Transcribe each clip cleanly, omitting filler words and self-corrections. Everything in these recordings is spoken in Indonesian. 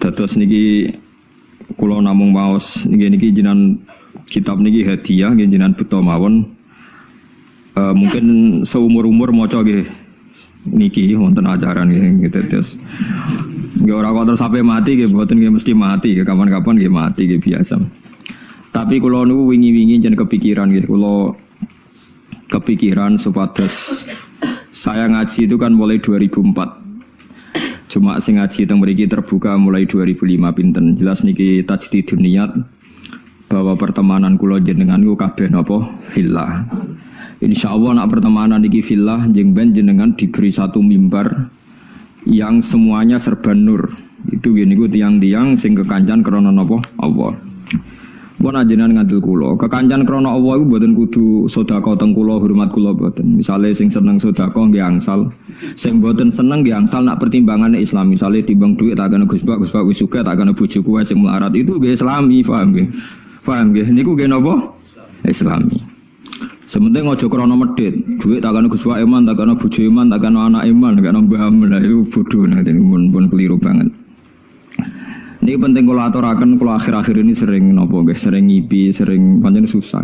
Dados niki kula namung maos niki jenengan kitab niki hadiah nggih jenengan beto mawon. Mungkin seumur-umur maca nggih niki wonten ajaran nggih terus. Nggih ora kok terus sampai mati nggih mboten nggih mesti mati nggih kapan-kapan nggih mati nggih biasa. Tapi kula niku wingi-wingi jen kepikiran nggih kula kepikiran supados saya ngaji itu kan mulai 2004. Cuma sing ngaji teng mriki terbuka mulai 2005 pinten. Jelas niki tajdidun niat bahwa pertemanan kula jenengan niku kabeh napa fillah. Insyaallah nak pertemanan niki fillah njeng ben jenengan diberi satu mimbar yang semuanya serba nur. Itu niku tiang-tiang sing kekancan krana napa Allah. Mun ajenengan ngandel kula, kekancan krana Allah iku mboten kudu sedekah teng kula, hormat kula mboten. Misale sing seneng sedekah nggih angsal, sing mboten seneng nggih angsal nak pertimbangane Islam. Misale timbang dhuwit tak kena Gus Pak wis sugih tak kena bojoku wae sing melarat itu nggih Islami, paham nggih? Paham nggih? Niku nggih napa? Islami. Sementing aja krana medhit, dhuwit tak kena Gus Pak iman, tak kena bojo iman, tak kena anak iman, tak kena mbah iman, itu bodoh nanti pun keliru banget. Ini penting kalau aturaken kalau akhir-akhir ini sering nopo guys, sering ngipi, sering pancen susah.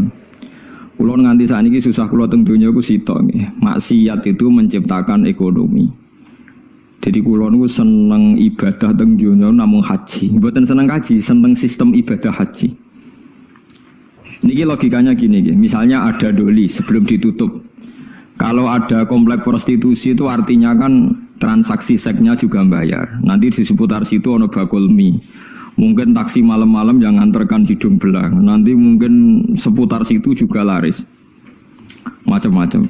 Kalau nganti saat ini susah kalau teng dunya ku sitok nggih. Maksiat itu menciptakan ekonomi. Jadi kalau niku seneng ibadah teng dunya namung haji. Mboten seneng haji, seneng sistem ibadah haji. Niki logikanya gini nggih. Misalnya ada doli sebelum ditutup. Kalau ada komplek prostitusi itu artinya kan transaksi seksnya juga bayar. Nanti di seputar situ ono bakul mie. Mungkin taksi malam-malam yang antarkan hidung belang. Nanti mungkin seputar situ juga laris. Macam-macam.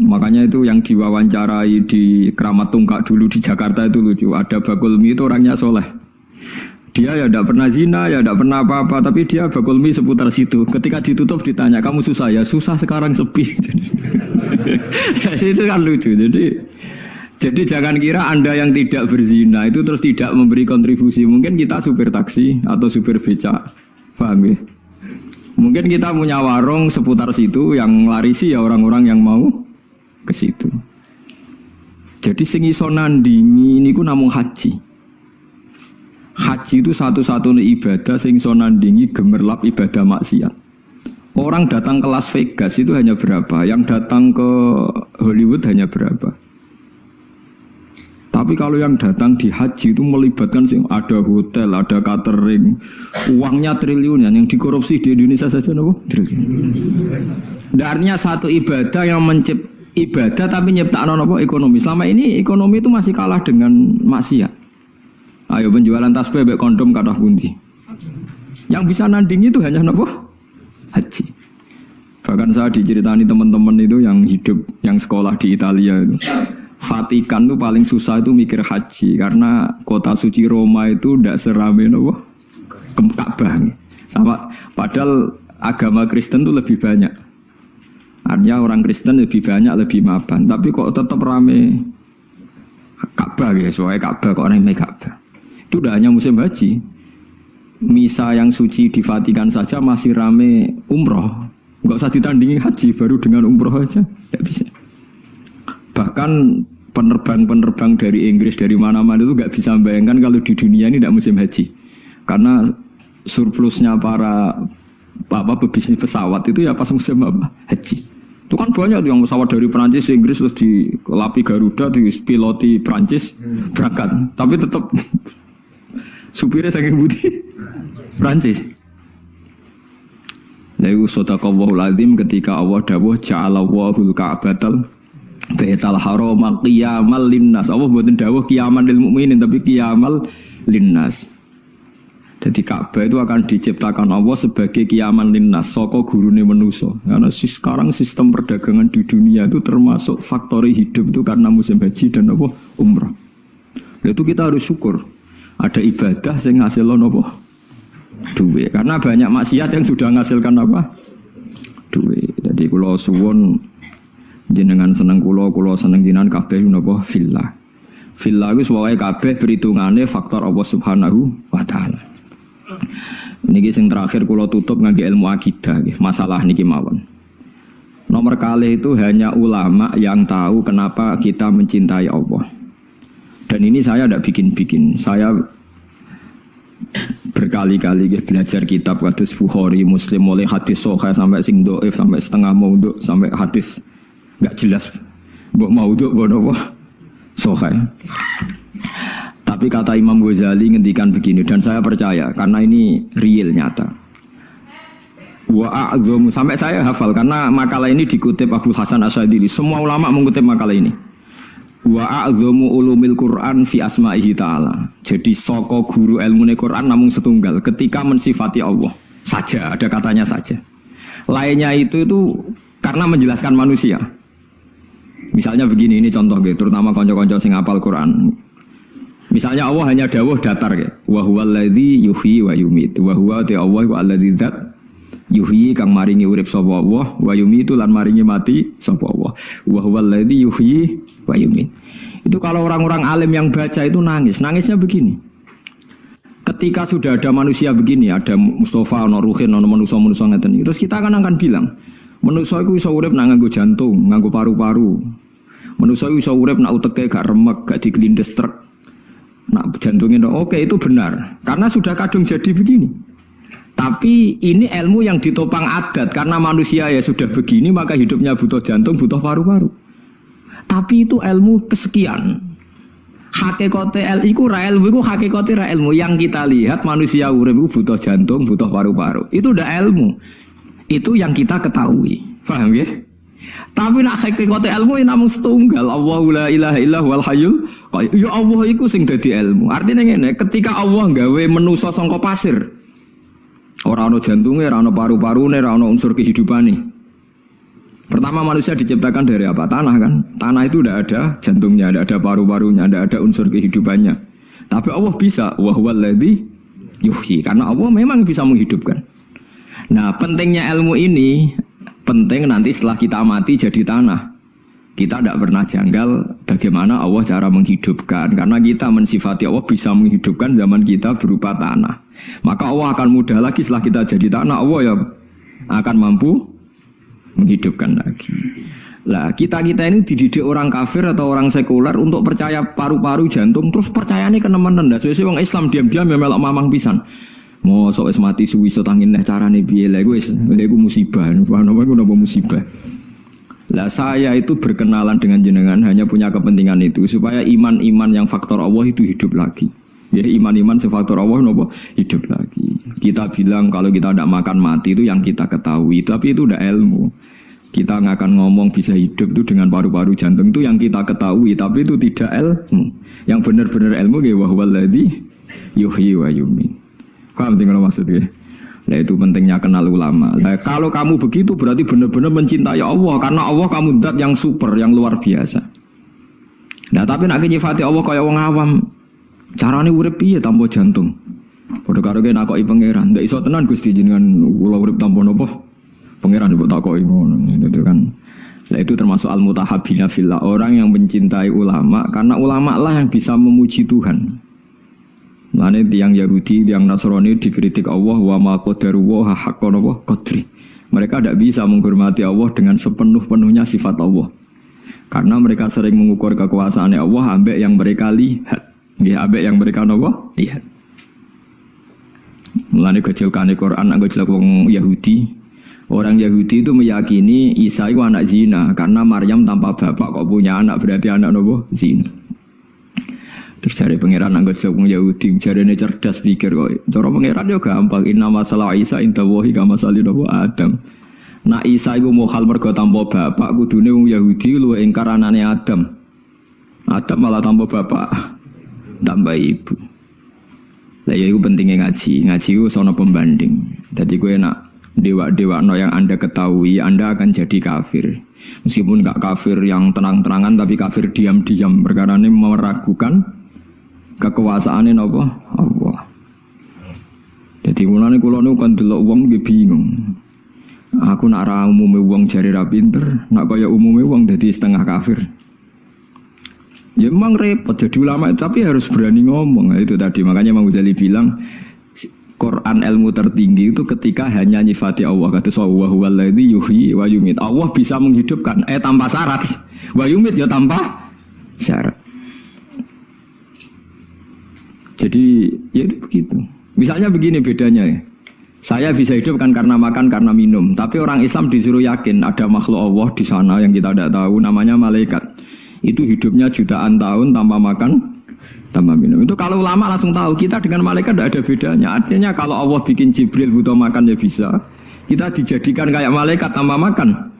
Makanya itu yang diwawancarai di Keramat Tungkak dulu di Jakarta itu lucu. Ada bakul mie itu orangnya soleh. Dia ya tidak pernah zina, ya tidak pernah apa-apa, tapi dia bakul mie seputar situ. Ketika ditutup ditanya, kamu susah ya? Susah sekarang sepi. Itu kan lucu. Jadi jangan kira Anda yang tidak berzina itu terus tidak memberi kontribusi. Mungkin kita supir taksi atau supir beca, paham ya? Mungkin kita punya warung seputar situ yang larisi ya orang-orang yang mau ke situ. Jadi sing iso nandingi niku namung haji. Haji itu satu-satunya ibadah sing iso nandingi gemerlap ibadah maksiat. Orang datang ke Las Vegas itu hanya berapa? Yang datang ke Hollywood hanya berapa? Tapi kalau yang datang di haji itu melibatkan sing ada hotel, ada catering, uangnya triliunan. Yang dikorupsi di Indonesia saja nopo triliun. Artinya satu ibadah yang ibadah tapi nyiptakno nopo ekonomi. Selama ini ekonomi itu masih kalah dengan maksiat. Ayo penjualan tasbih mbek kondom kathah pundi. Yang bisa nandingi itu hanya nopo? Haji. Bahkan saya diceritani teman-teman itu yang hidup, yang sekolah di Italia itu. Vatikan itu paling susah itu mikir haji karena kota suci Roma itu tidak serame nopo Ka'bah. Sama padahal agama Kristen itu lebih banyak. Artinya orang Kristen lebih banyak, lebih mapan. Tapi kok tetap rame Ka'bah ya, soalnya Ka'bah kok rame Ka'bah. Itu tidak hanya musim haji. Misa yang suci di Vatikan saja masih rame umroh. Enggak usah ditandingi haji, baru dengan umroh aja tidak bisa. Bahkan penerbang-penerbang dari Inggris dari mana-mana itu nggak bisa bayangkan kalau di dunia ini tidak musim haji. Karena surplusnya para pebisnis pesawat itu ya pas musim apa? Haji. Itu kan banyak tuh yang pesawat dari Perancis, Inggris terus dikelapi Garuda, dipiloti Perancis berangkat. Tapi tetap supirnya saking budi Perancis. Lalu sadaqallahul azim ketika Allah dawuh ja'alallahul ka'batal baital haram qiyamal linnas. Allah mboten dawuh qiyaman lil mukminin tapi qiyamal linnas. Jadi Ka'bah itu akan diciptakan Allah sebagai qiyaman linnas, saka gurune manusa. Karena sekarang sistem perdagangan di dunia itu termasuk faktori hidup itu karena musim haji dan apa umrah. Itu kita harus syukur. Ada ibadah sing ngasilno apa? Duit. Karena banyak maksiat yang sudah menghasilkan apa? Duit. Jadi kula suwun jenengan seneng kula seneng jenengan kabeh napa fillah. Fillah wis wae kabeh perhitungane faktor Allah Subhanahu wa taala. Niki sing terakhir kula tutup ngangge ilmu akidah nggih, masalah niki mawon. Nomor kali itu hanya ulama yang tahu kenapa kita mencintai Allah. Dan ini saya tidak bikin-bikin. Saya berkali-kali belajar kitab hadis Bukhari, Muslim, mulai hadis sahih sampai sing dhaif, sampai setengah maudhu, sampai hadis enggak jelas. Mbok maudhu mbok napa? Sahih. Tapi kata Imam Ghazali ngendikan begini dan saya percaya karena ini real nyata. Wa a'dhamu, sampai saya hafal karena makalah ini dikutip Abu Hasan Asyadili. Semua ulama mengutip makalah ini. Wa a'dhamu ulumil Qur'an fi asma'ihi ta'ala. Jadi saka guru ilmune Quran namung setunggal ketika mensifati Allah saja, ada katanya saja. Lainnya itu karena menjelaskan manusia. Misalnya begini, ini contoh gitu, terutama kanca-kanca sing hafal Quran. Misalnya Allah hanya dawuh datar gitu. Wa huwal ladzi yuhyi wa yumit. Wa huwa Allah wa alladzi dzat yuhyi kang maringi urip sapa Allah, wa yumitu lan maringi mati sapa Allah. Wa huwal ladzi yuhyi wa yumit. Itu kalau orang-orang alim yang baca itu nangis. Nangisnya begini. Ketika sudah ada manusia begini, ada Mustafa, ono Ruhin, ono manusia-manusia ngeten. Terus kita akan bilang, manusia iku iso urip nak nganggo jantung, nganggo paru-paru. Manusia iku iso urip nak uteke gak remek, gak dikelindes truk. Nak jantungnya oke, itu benar. Karena sudah kadung jadi begini. Tapi ini ilmu yang ditopang adat. Karena manusia ya sudah begini, maka hidupnya butuh jantung, butuh paru-paru. Tapi itu ilmu kesekian. Hakikate iku ra ilmu, iku hakikate ra ilmu. Yang kita lihat manusia urip butuh jantung, butuh paru-paru. Itu udah ilmu. Itu yang kita ketahui. Paham ya? Tapi nak hakikate ilmu namung setunggal. Allahu la ilaha illa huwal hayyul qayyum. Ya Allah iku sing dadi ilmu. Artinya ngene, ketika Allah gawe manusa saka pasir, ora ana jantunge, ora ana paru-parune, ora ana unsur kehidupane. Pertama manusia diciptakan dari apa? Tanah kan? Tanah itu tidak ada jantungnya, tidak ada paru-parunya, tidak ada unsur kehidupannya. Tapi Allah bisa, wa huwal ladzi yuhyi. Karena Allah memang bisa menghidupkan. Nah, pentingnya ilmu ini penting nanti setelah kita mati jadi tanah. Kita tidak pernah janggal bagaimana Allah cara menghidupkan. Karena kita mensifati Allah bisa menghidupkan zaman kita berupa tanah. Maka Allah akan mudah lagi setelah kita jadi tanah. Allah yang akan mampu menghidupkan lagi. Lah kita ini dididik orang kafir atau orang sekuler untuk percaya paru-paru jantung, terus percayane kenemen ndak. Suwe-suwe wong Islam diam-diam ya melok mamang pisan. Mosok wis mati suwi setangin neh carane piye lha iku wis iku musibah. Paham iku napa musibah. Lah saya itu berkenalan dengan jenengan hanya punya kepentingan itu supaya iman-iman yang faktor Allah itu hidup lagi. Jadi iman-iman sefaktor Allah nopo hidup lagi. Kita bilang kalau kita tidak makan mati itu yang kita ketahui, tapi itu udah ilmu. Kita nggak akan ngomong bisa hidup itu dengan paru-paru jantung itu yang kita ketahui, tapi itu tidak ilmu. Yang benar-benar ilmu ya wa huwal ladzi yuhyi wa yumiit. Paham tinggal maksudnya? Nah itu pentingnya kenal ulama. Nah, kalau kamu begitu berarti benar-benar mencintai Allah karena Allah kamu zat yang super, yang luar biasa. Nah tapi nak nyifati Allah kayak wong awam. Carane urip piye tanpa jantung? Padha karo kene nakoki pangeran, ndak iso tenan Gusti jenengan kula urip tanpa napa? Pangeran mbok takoki ngono gitu kan. Lah itu termasuk al-mutahabbina fillah, orang yang mencintai ulama karena ulama lah yang bisa memuji Tuhan. Lane tiyang Yahudi, tiyang Nasrani dikritik Allah wa ma qadaruhu haqqan qadri. Mereka tidak bisa menghormati Allah dengan sepenuh-penuhnya sifat Allah. Karena mereka sering mengukur kekuasaan Allah ambek yang mereka lihat. Nggih ambek yang mereka nopo lihat. Mulane kecilkane Quran anggo jelek wong Yahudi. Orang Yahudi itu meyakini Isa itu anak zina karena Maryam tanpa bapak kok punya anak berarti anak nopo zina. Terus cari pangeran anggo jelek wong Yahudi jarene cerdas pikir kok. Cara pangeran yo gampang inna masalah Isa inta wahi kama salih nopo Adam. Nak Isa iku mohal mergo tanpa bapak kudune wong Yahudi luwih ingkar anane Adam. Adam malah tanpa bapak. Tambah ibu. Lah ya itu pentingnya ngaji. Ngaji itu sono pembanding. Jadi gue nak dewa-dewa no yang Anda ketahui, Anda akan jadi kafir. Meskipun enggak kafir yang tenang-tenangan, tapi kafir diam-diam. Perkara ini meragukan kekuasaannya apa? Allah. Jadi mulane kula niku kan delok wong nggih bingung. Aku nak ra umume wong jare ra pinter, nak kaya umume wong dadi setengah kafir. Ya memang repot jadi ulama tapi harus berani ngomong. Nah, itu tadi makanya Imam Ghazali bilang Quran ilmu tertinggi itu ketika hanya nyifati Allah. Kata wa huwal ladzi yuhyi wa yumiit. Allah bisa menghidupkan tanpa syarat. Wa yumiit ya tanpa syarat. Jadi ya itu begitu. Misalnya begini bedanya ya. Saya bisa hidup kan karena makan, karena minum. Tapi orang Islam disuruh yakin ada makhluk Allah di sana yang kita tidak tahu, namanya malaikat. Itu hidupnya jutaan tahun tanpa makan, tanpa minum. Itu kalau ulama langsung tahu kita dengan malaikat tidak ada bedanya. Artinya kalau Allah bikin Jibril butuh makan ya bisa. Kita dijadikan kayak malaikat tanpa makan.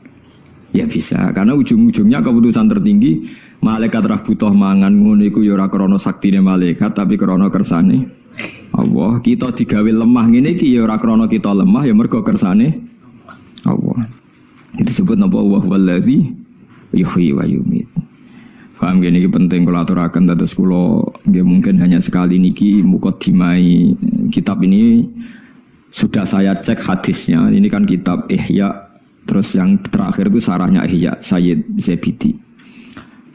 Ya bisa, karena ujung-ujungnya keputusan tertinggi malaikat rah butuh mangan ngono iku ya ora krana saktine malaikat tapi krana kersane Allah. Kita digawe lemah ngene iki ya ora krana kita lemah ya mergo kersane Allah. Itu disebut napa Allah wallazi yuhyi wa yumiit. Paham gini iki penting kula aturaken dados kula nggih mungkin hanya sekali niki mukadimai kitab ini sudah saya cek hadisnya. Ini kan kitab Ihya. Terus yang terakhir itu sarahnya Ihya Sayyid Zabidi.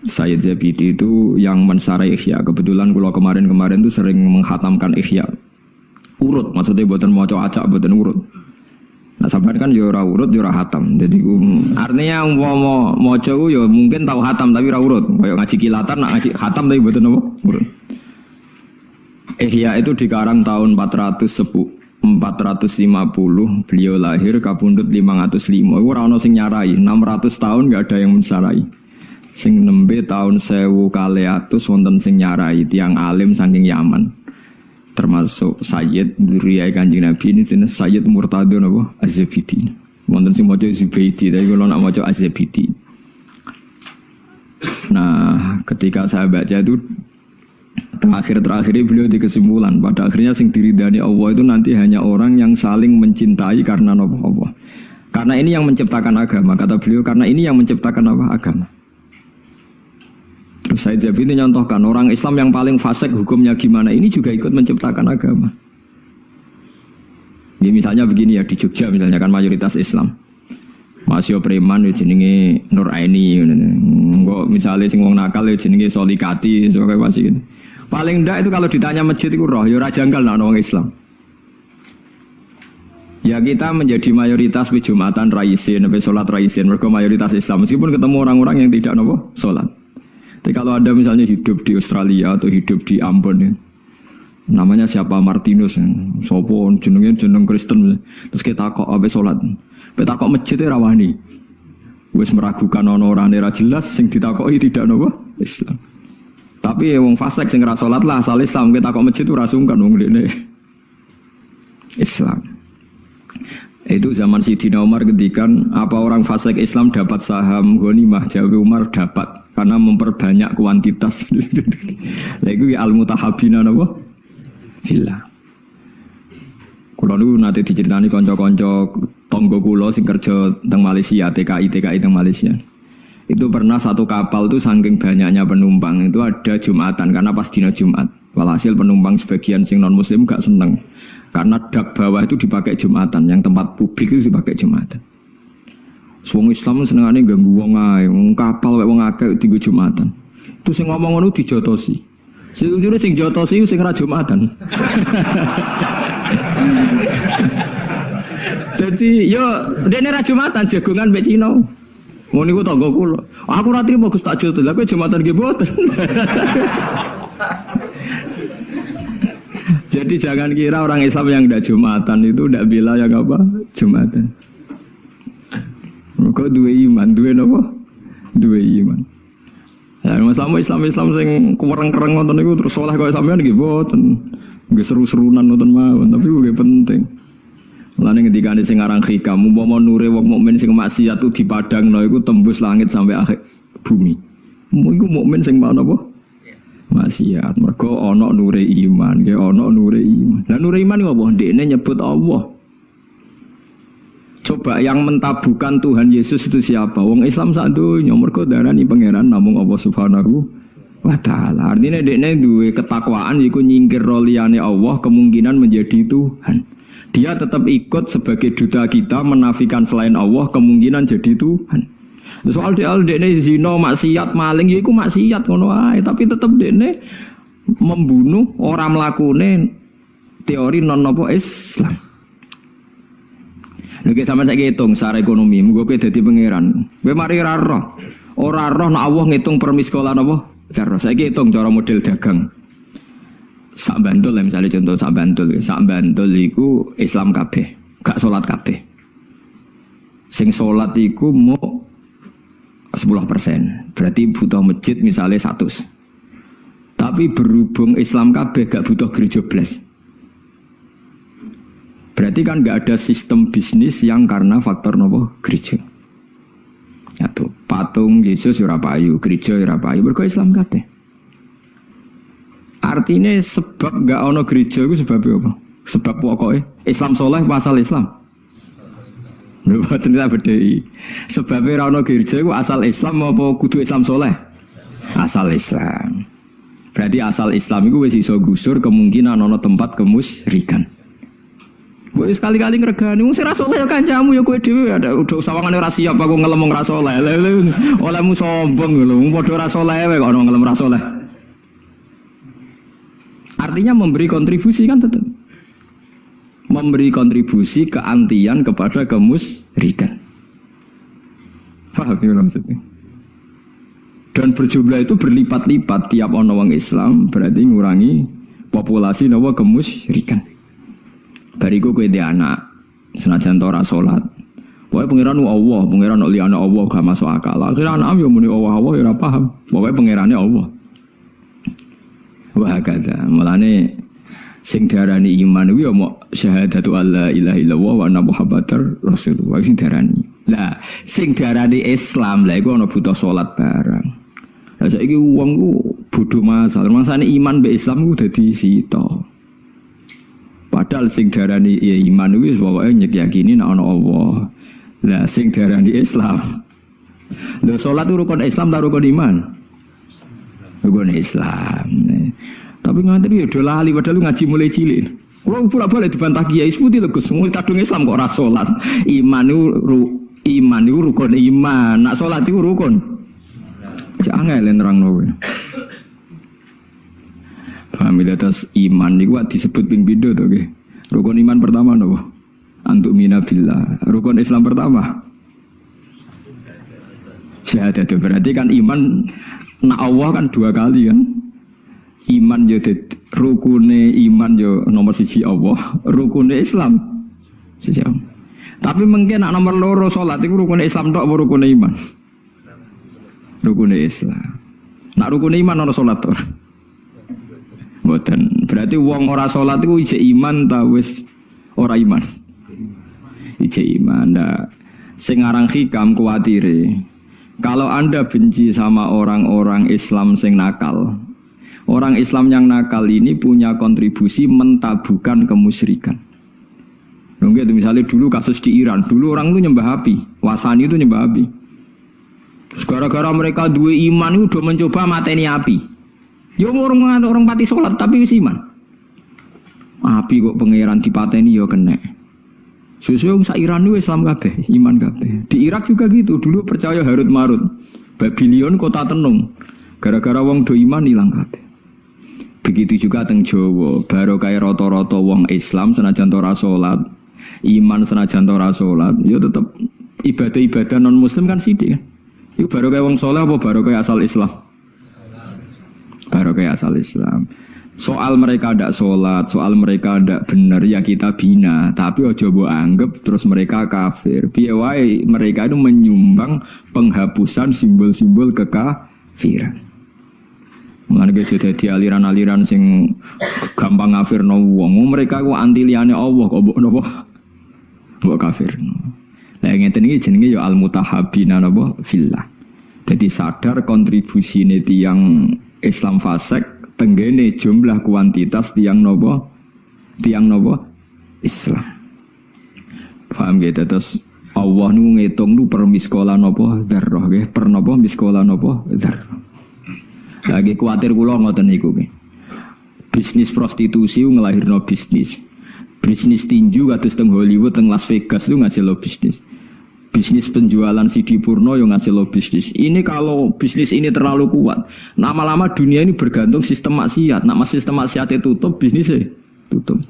Sayyid Zabidi itu yang mensarah Ihya. Kebetulan kalau kemarin itu sering menghatamkan Ihya. Urut, maksudnya buatan maca acak, buatan urut. Nah sampai kan ya ora urut, ya ora hatam. Jadi artinya mau maca ya mungkin tahu hatam tapi ora urut. Kayak ngaji kilatan, ngaji hatam tapi buatan apa? Urut. Ihya itu dikarang tahun 450 beliau lahir kapundhut 505. Iku ora ono sing nyarai, 600 tahun enggak ada yang mensarai. Sing nembe tahun 1200 wonten sing nyarai tiyang alim saking Yaman. Termasuk Sayyid Dzurriyyah Kanjeng Nabi ini jenis Sayyid Murtadho napa Az-Zabidi. Wonten sing maca Zubaidi, tapi kula nak maca Az-Zabidi. Nah, ketika saya baca itu terakhir beliau di kesimpulan pada akhirnya sing diridani Allah itu nanti hanya orang yang saling mencintai karena Allah. Karena ini yang menciptakan agama, kata beliau, karena ini yang menciptakan apa? Agama. Terus Sayyid Zabidi nyontohkan orang Islam yang paling fasik hukumnya gimana, ini juga ikut menciptakan agama. Ini misalnya begini ya di Jogja misalnya kan mayoritas Islam. Masih preman jenenge Nur Aini ngono. Misalnya sing wong nakal jenenge Solikati, sok masih gitu. Paling ndak itu kalau ditanya masjid itu roh, ya ora janggal nak orang Islam. Ya kita menjadi mayoritas di Jumatan raisin, sampai sholat raisin, mereka mayoritas Islam. Meskipun ketemu orang-orang yang tidak nopo sholat. Tapi kalau ada misalnya hidup di Australia atau hidup di Ambon, ya, namanya siapa Martinus, sopo jeneng Kristen, terus kita kok abe sholat, kita kok masjidnya rawani, wes meragukan orang era jelas, sing ditakoi tidak nopo Islam. Tapi wong fasik sing ora salat lah asal Islam kita kok masjid ora sungkan wong dene Islam. Itu zaman Sidina Umar ketika apa orang fasik Islam dapat saham ghanimah, jawab Umar dapat karena memperbanyak kuantitas. Lha iku al-mutahabbina napa? Fillah. Kula niku nate diceritani kanca-kanca tangga kula sing kerja teng Malaysia, TKI teng Malaysia. Itu pernah satu kapal itu saking banyaknya penumpang itu ada Jumatan karena pas dina Jumat. Walhasil penumpang sebagian sing non muslim gak seneng karena dak bawah itu dipakai Jumatan, yang tempat publik itu dipakai Jumatan. Wong Islam senengane ganggu wong ae, wong kapal wong akeh dienggo Jumatan. Itu sing ngomong ngono dijotosi. Sejujurnya sing jotosi sing ra Jumatan. Jadi yo dene ra Jumatan jagongan mbek Cina. Ngono niku tangga kula. Aku ora trimo Gus tak jotos. Lah kowe Jumatan nggih mboten. Jadi jangan kira orang Islam yang tidak Jumatan itu tidak bila yang apa? Jumatan. Mereka dua iman, dua apa? Dua iman. Ya, masalah Islam sing kereng-kereng nonton itu terus soleh kau sampean nggih mboten. Nggih seru-serunan nonton mawon, tapi nggih penting. Lane ketika ane sing aran hikam, umpama nure wong mukmin sing maksiat itu dipadangno iku tembus langit sampai akhir bumi. Iku mukmin sing mana apa? Maksiat. Mergo ana nure iman, nggih ana nure iman. Lah nure iman iku apa? Ndekne nyebut Allah. Coba yang mentabukan Tuhan Yesus itu siapa? Wong Islam sak donya mergo darani pangeran namung Allah Subhanahu wa taala. Artinya ndekne duwe ketakwaan iku nyingkir liyane Allah kemungkinan menjadi Tuhan. Dia tetap ikut sebagai duta kita menafikan selain Allah kemungkinan jadi Tuhan. Soal dekne zina, maksiat, maling ya iku maksiat ngono ae, tapi tetap dekne membunuh orang mlakune teori non apa Islam. Nek sampeyan saiki hitung secara ekonomi, mugo kowe dadi pangeran. Kowe mari ora roh. Ora roh nek Allah ngitung permiskolan apa? Karo saiki hitung cara model dagang. sak Bantul lah misalnya contoh sak Bantul iku Islam kabeh, gak salat kabeh. Sing salat iku mau 10%, berarti butuh masjid misalnya 100. Tapi berhubung Islam kabeh gak butuh gereja blas. Berarti kan gak ada sistem bisnis yang karena faktor nopo gereja. Yaitu patung Yesus ora payu, gereja ora payu, mergo Islam kabeh. Artinya sebab gak ono gereja itu sebabnya apa? Sebab pokoknya Islam soleh asal Islam. Mboten tak bedhei. Sebabnya ora ono gereja itu asal Islam apa kudu Islam soleh? Asal Islam. Berarti asal Islam itu wis iso gusur kemungkinan ono tempat kemusyrikan. Mbok sekali-kali ngregani wong ora saleh ya kancamu ya kowe dhewe ada udah sawangane ora siap aku ngelem ora saleh. Olehmu sombong lho, padha ora saleh wae kok ono ngelem ora saleh. Artinya memberi kontribusi kan tetap. Memberi kontribusi keantian kepada kemusyrikan. Paham ya maksudnya? Dan berjumlah itu berlipat-lipat tiap ono wong Islam berarti ngurangi populasi nawa kemusyrikan. Bariku kowe dhe anak senajan ora salat. Pokoke pangeran Allah, pangeran liyane Allah gak masuk akal. Akhire anak yo muni Allah ya ora paham. Pokoke pangerane Allah. Wah kata, mulane sing diarani iman kuwi ya mok syahadatu alla ilaha illallah wa anna muhammadar rasulullah sing diarani. Lah, sing diarani Islam lah iku ana butuh salat barang. Lah saiki wong ku bodho masal, mangsane iman mbek Islam ku dadi sita. Padahal sing diarani ya iman kuwi pokoke nyekyakini nek ana Allah. Lah sing diarani Islam. Lha salat rukun Islam ta rukun iman? Rukun Islam. Tapi ngantri ya udah lali padahal ngaji mulai cilik. Kalau bolak-balik dibantah kiai seputi lho Gus, wong kadung Islam kok ora salat. Iman itu rukun iman, nak salat itu rukun. Jangan nerangno kowe. Paham ya atas iman niku disebut ping pindho to nggih. Rukun iman pertama napa? Antuk minabillah. Rukun Islam pertama syahadat. Berarti kan iman nak Allah kan dua kali kan. Iman yo rukune iman yo nomor 1 Allah, rukune Islam siji. Tapi mungkin nak nomor 2 salat iku rukune Islam tok apa rukune iman? Rukune Islam. Nak rukune iman ana salat ora? Mboten. Berarti wong ora salat iku ijek iman ta wis ora iman? Ijek iman. Nah, sing aran hikam kuwatire. Kalau Anda benci sama orang-orang Islam sing nakal, orang Islam yang nakal ini punya kontribusi mentabukan kemusyrikan. Mungkin itu misalnya dulu kasus di Iran, dulu orang itu nyembah api, Wasani itu nyembah api. Gara-gara mereka dua iman itu udah mencoba mateni api. Ya orang pati sholat tapi wis iman. Api kok pangeran dipateni ya kena. Sesuai sak Iran itu Islam kabeh, iman kabeh. Di Irak juga gitu, dulu percaya Harut Marut, Babylon kota tenung. Gara-gara wong do iman hilang kabeh. Begitu juga teng Jawa, baru kaya rata-rata wong Islam senajan ora salat, iman senajan ora salat, ya tetep ibadah-ibadah non muslim kan sithik kan. Iku baru kaya wong saleh apa baru kaya asal Islam? Baru kaya asal Islam. Soal mereka ndak salat, soal mereka ndak bener ya kita bina, tapi aja mbok anggap terus mereka kafir. Piye wae mereka itu menyumbang penghapusan simbol-simbol kekafiran. Mulane gitu dadi aliran-aliran sing gampang ngafirno wong. Mereka ku anti liyane Allah kok mbok napa? Mbok kafirno. Lah ngeten iki jenenge ya al-mutahabbina napa fillah. Jadi sadar kontribusine tiyang Islam fasik tenggene jumlah kuantitas tiang napa? Tiang napa? Islam. Paham gitu terus Allah nu ngitung nu per miskola napa dzarrah nggih, per napa miskola napa dzarrah. Lagi kuatir kula ngoten niku nggih. Bisnis prostitusi ngelahirno bisnis. Bisnis tinju kados teng Hollywood teng Las Vegas itu ngasilno bisnis. Bisnis penjualan CD porno yang ngasilno bisnis. Ini kalau bisnis ini terlalu kuat, lama-lama dunia ini bergantung sistem maksiat. Nak sistem maksiatnya tutup, bisnisnya tutup.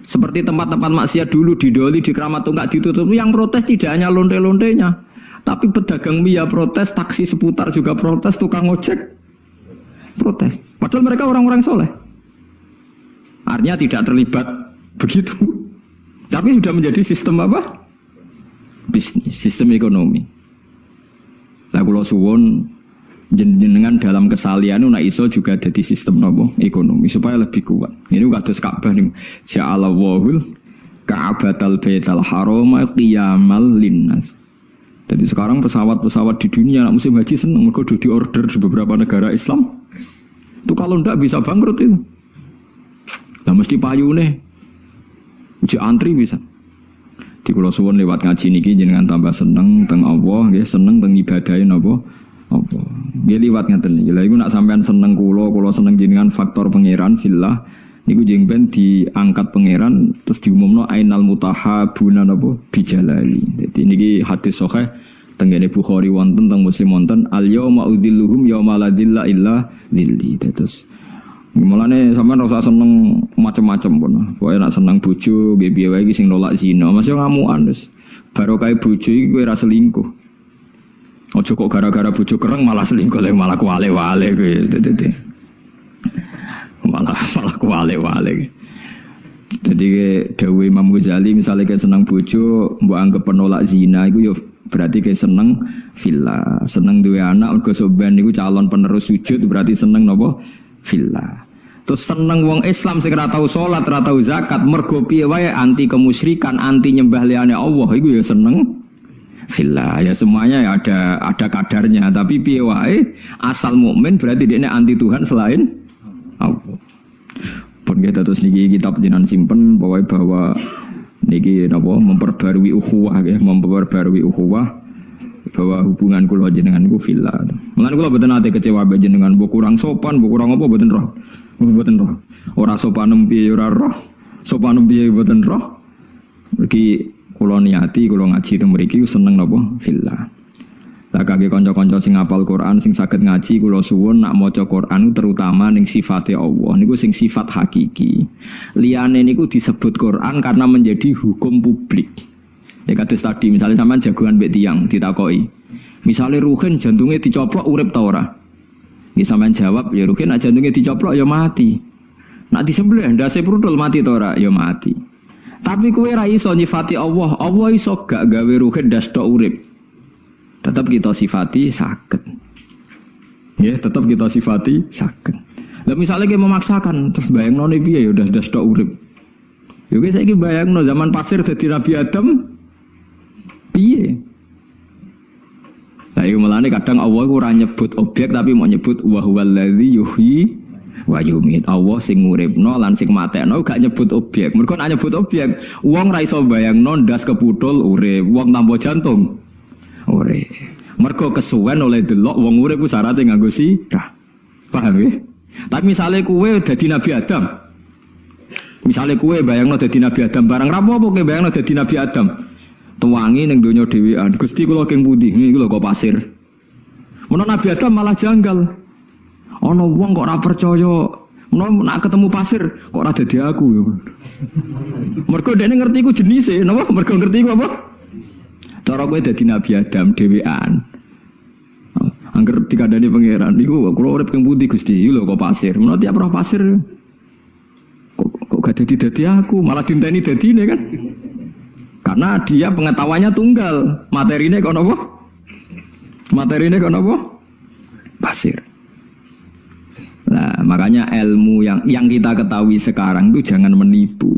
Seperti tempat-tempat maksiat dulu di Doli, di Keramat Tunggak ditutup. Yang protes tidak hanya lonte-lontenya, tapi pedagang mie protes, taksi seputar juga protes, tukang ojek protes. Padahal mereka orang-orang soleh. Artinya tidak terlibat begitu. Tapi sudah menjadi sistem apa? Bisnis, sistem ekonomi. Lah kula suwun jenengan dalam kesalian nak iso juga jadi sistem nopo ekonomi supaya lebih kuat. Ini kados Ka'bah niku. Ja'alallahul Ka'batal Baital Haram qiyamal linnas. Jadi sekarang pesawat-pesawat di dunia nak musim haji seneng mergo di order di beberapa negara Islam. Itu kalau ndak bisa bangkrut itu. Lah mesti payune. Uji antri bisa. Di kula suwun lewat ngaji niki jenengan tambah seneng teng Allah nggih, seneng teng ibadahe napa? Apa? Nggih liwat ngaten niki. Lha iku nak sampean seneng kula seneng jenengan faktor pangeran fillah niku jengben diangkat pangeran terus diumumno ainal mutahabuna napa bijalali. Dadi niki hadis sahih teng Bukhari wonten teng Muslim wonten al yauma udzilluhum yauma la dzilla illa dzilli. Terus mulane sampean ora usah seneng macam-macam pun. Pokoke nek seneng bojo nggih piye wae iki sing nolak zina. Masih ngamukan wis. Barokah bojo iki kowe ora selingkuh. Ojo kok gara-gara bojo kereng malah selingkuh lek malah kuwale-wale kowe. Malah kuwale-wale. Jadi dawuh Imam Ghazali misalnya kayak seneng bojo mbok anggap penolak zina iku ya berarti kayak seneng villa, seneng duwe anak mergo soban niku calon penerus sujud berarti seneng napa villa. Terus seneng wong Islam sing ora tau salat, ora tau zakat, mergo piye wae anti kemusyrikan, anti nyembah liyane Allah, iku ya seneng villa. Ya semuanya ya ada kadarnya, tapi piye wae asal mukmin berarti dia anti Tuhan selain Allah. Pun kita terus niki kitab jenengan simpen bahwa niki napa memperbarui ukhuwah ya, memperbarui ukhuwah bahwa hubungan kula jenengan niku villa. Mulane kula mboten ate kecewa mbek jenengan, mbok kurang sopan, mbok kurang apa mboten roh. Mboten roh. Ora sopan piye ora roh. Sopan piye mboten roh. Iki kula niati kula ngaji teng mriki seneng napa villa. Lah kangge kanca-kanca sing hafal Quran sing saged ngaji kula suwun nak maca Quran terutama ning sifate Allah niku sing sifat hakiki. Liyane niku disebut Quran karena menjadi hukum publik. Ya kados tadi misalnya sampean jagongan mbek tiyang ditakoki. Misale Ruhin jantungnya dicoplok urip ta ora? Nggih sampean jawab ya Ruhin nek jantungnya dicoplok ya mati. Nek disembelih ndase prudul mati ta ora? Ya mati. Tapi kowe ra iso nyifati Allah. Allah iso gak gawe Ruhin ndas tok urip. Tetap kita sifati saged. Ya, tetap kita sifati saged. Lah misalnya kita memaksakan terus bayangno piye ya udah ndas tok urip. Yo ki saiki bayangno zaman pasir dadi Nabi Adam piye? Lah iku melane kadang Allah iku ora nyebut objek tapi mau nyebut wa huwallazi yuhyi wa yumit. Allah sing nguripno lan sing matekno gak nyebut objek. Mergo nek nyebut objek, wong ra iso bayangno ndas keputul urip, wong tanpa jantung urip. Mergo kesuwen oleh delok wong urip ku syaraté nganggo sirah. Paham ya? Tapi misale kowe dadi Nabi Adam. Misale kowe bayangno dadi Nabi Adam barang rapopo kowe bayangno dadi Nabi Adam. Tuwangi ning donya dhewean. Gusti kula king pundi? Niku lho kok pasir. Menawa Nabi Adam malah janggal. Ana wong kok ora percaya. Menawa nak ketemu pasir kok ora dadi aku ya. Mergo dhekne ngerti ku jenise, napa? Mergo ngerti ku apa? Cara kowe dadi Nabi Adam dhewean. Angger dikandani pangeran niku kula urip king pundi Gusti? Iki lho kok pasir. Menawa tiap roh pasir kok gak dadi aku, malah dinteni dadine kan. Karena dia pengetahuannya tunggal. Materinya kok apa? Materinya kok apa? Pasir. Nah, makanya ilmu yang kita ketahui sekarang itu jangan menipu.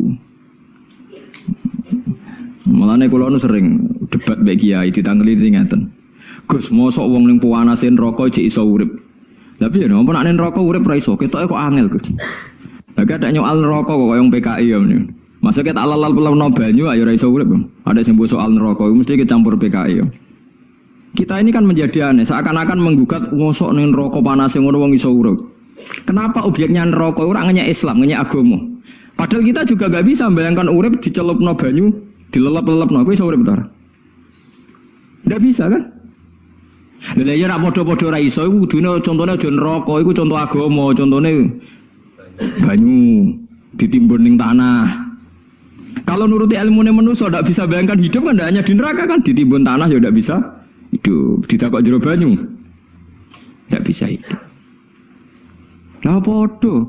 Mulane kula nu sering debat mbek kiai ditanggliti ngaten. Gus, mosok wong ning puanase neraka jek iso urip. Lah piye napa nek neraka urip ra iso? Ketoke kok angel, Gus. Lah gak nyoal neraka kok koyo PKI ya meneh. Masa kita alal pelawno banyu ayo ora iso urip. Ada sing soal neraka mesti kecampur PKI. Kita ini kan menjadi aneh, seakan-akan menggugat ngosok ning neraka panas sing ngono wong iso urip. Kenapa objeknya neraka ora ngenyek Islam, ngenyek agama? Padahal kita juga gak bisa membayangkan urip dicelupno banyu, dilelep-lelepno kowe iso urip ta? Ndak bisa kan? Lha ya nek padha-padha ora iso iku kudune contone aja neraka, iku contoh agama, contone banyu ditimbun ning tanah. Kalau nuruti ilmu manusia tidak bisa bayangkan hidup kan tidak hanya di neraka kan, ditimbun tanah ya tidak bisa hidup, ditakok jero banyu tidak bisa hidup. Lah podo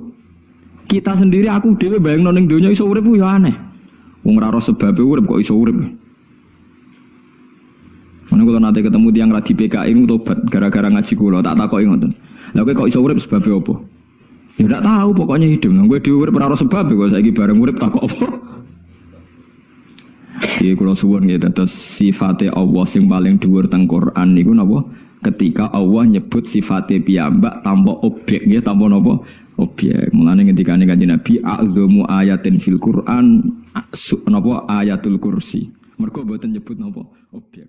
Kita sendiri aku dhewe bayangno ning donya iso urip ya aneh. Wong ora ora sebabe urip kok iso urip. Mana kalau nanti ketemu tiang radi PKI itu tobat gara-gara ngaji kula tak takoki ngoten. Lah kowe kok iso urip sebab apa? Ya ndak tahu pokoknya hidup. Kowe dhewe urip ora sebab kok saiki bareng urip tak kok apa. Iki kula suwun nggih dados sifate Allah sing paling dhuwur teng Quran niku napa? Ketika Allah nyebut sifate piyambak tanpa objek nggih tanpa napa? Objek. Mulane ngendikane Kanjeng Nabi a'dzamu ayatin fil Quran napa ayatul kursi. Mergo mboten nyebut napa? Objek.